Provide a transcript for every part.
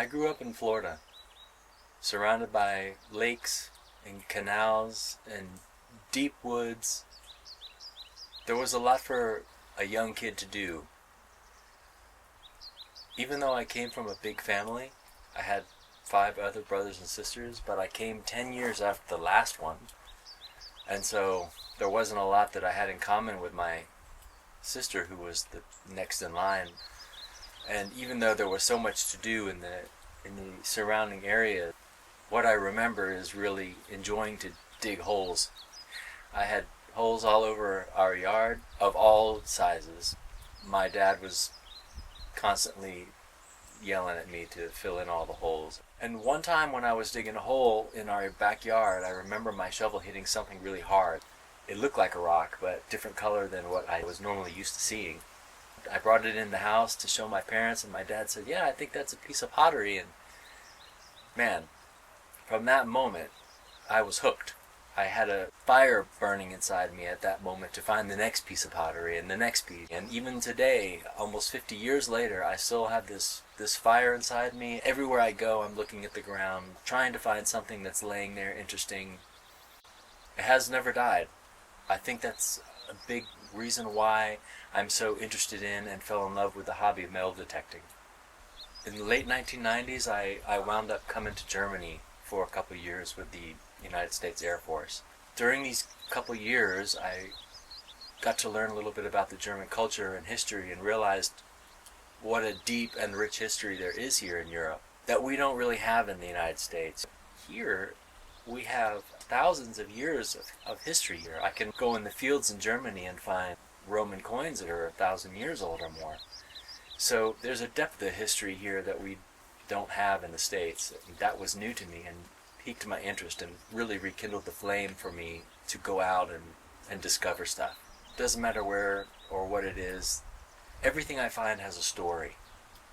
I grew up in Florida, surrounded by lakes and canals and deep woods. There was a lot for a young kid to do. Even though I came from a big family, I had 5 other brothers and sisters, but I came 10 years after the last one. And so there wasn't a lot that I had in common with my sister, who was the next in line. And even though there was so much to do in the surrounding area, what I remember is really enjoying to dig holes. I had holes all over our yard of all sizes. My dad was constantly yelling at me to fill in all the holes. And one time when I was digging a hole in our backyard, I remember my shovel hitting something really hard. It looked like a rock, but different color than what I was normally used to seeing. I brought it in the house to show my parents, and my dad said, "Yeah, I think that's a piece of pottery." And man, from that moment, I was hooked. I had a fire burning inside me at that moment to find the next piece of pottery and the next piece. And even today, almost 50 years later, I still have this fire inside me. Everywhere I go, I'm looking at the ground, trying to find something that's laying there interesting. It has never died. I think that's a big reason why I'm so interested in and fell in love with the hobby of metal detecting. In the late 1990s, I wound up coming to Germany for a couple years with the United States Air Force. During these couple years, I got to learn a little bit about the German culture and history and realized what a deep and rich history there is here in Europe that we don't really have in the United States. Here, we have thousands of years of history here. I can go in the fields in Germany and find Roman coins that are 1,000 years old or more. So there's a depth of history here that we don't have in the States. That was new to me and piqued my interest and really rekindled the flame for me to go out and discover stuff. Doesn't matter where or what it is, everything I find has a story.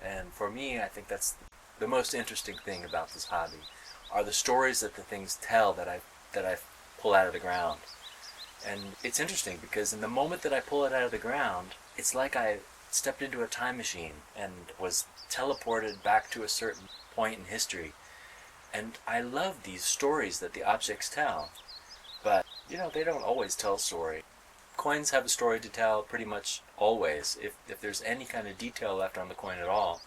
And for me, I think that's the most interesting thing about this hobby, are the stories that the things tell that I pull out of the ground. And it's interesting because in the moment that I pull it out of the ground, it's like I stepped into a time machine and was teleported back to a certain point in history. And I love these stories that the objects tell. But, they don't always tell a story. Coins have a story to tell pretty much always. If there's any kind of detail left on the coin at all,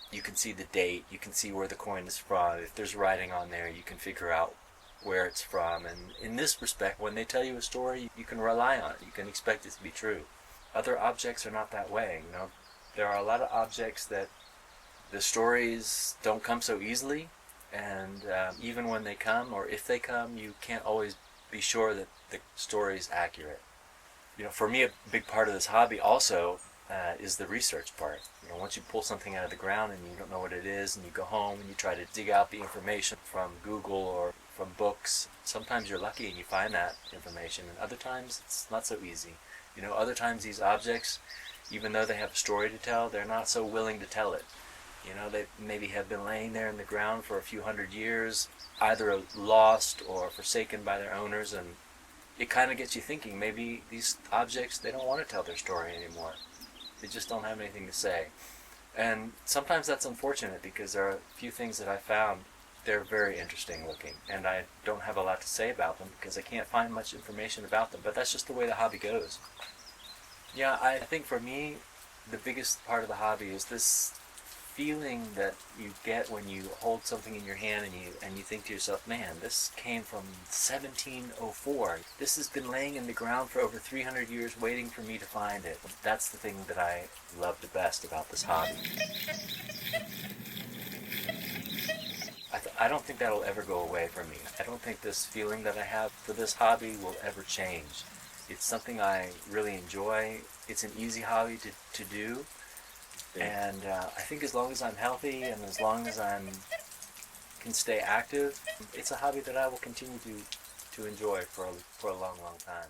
you can see the date, you can see where the coin is from. If there's writing on there, you can figure out where it's from. And in this respect, when they tell you a story, you can rely on it. You can expect it to be true. Other objects are not that way. There are a lot of objects that the stories don't come so easily, and even when they come, or if they come, you can't always be sure that the story is accurate. For me, a big part of this hobby also is the research part. Once you pull something out of the ground and you don't know what it is, and you go home and you try to dig out the information from Google or from books, sometimes you're lucky and you find that information, and other times it's not so easy. Other times these objects, even though they have a story to tell, they're not so willing to tell it. They maybe have been laying there in the ground for a few hundred years, either lost or forsaken by their owners, and it kind of gets you thinking, maybe these objects, they don't want to tell their story anymore. They just don't have anything to say. And sometimes that's unfortunate because there are a few things that I found, they're very interesting looking, and I don't have a lot to say about them because I can't find much information about them, but that's just the way the hobby goes. Yeah, I think for me, the biggest part of the hobby is this feeling that you get when you hold something in your hand and you think to yourself, man, this came from 1704. This has been laying in the ground for over 300 years waiting for me to find it. That's the thing that I love the best about this hobby. I don't think that'll ever go away from me. I don't think this feeling that I have for this hobby will ever change. It's something I really enjoy. It's an easy hobby to do. And I think as long as I'm healthy and as long as I can stay active, it's a hobby that I will continue to enjoy for a long, long time.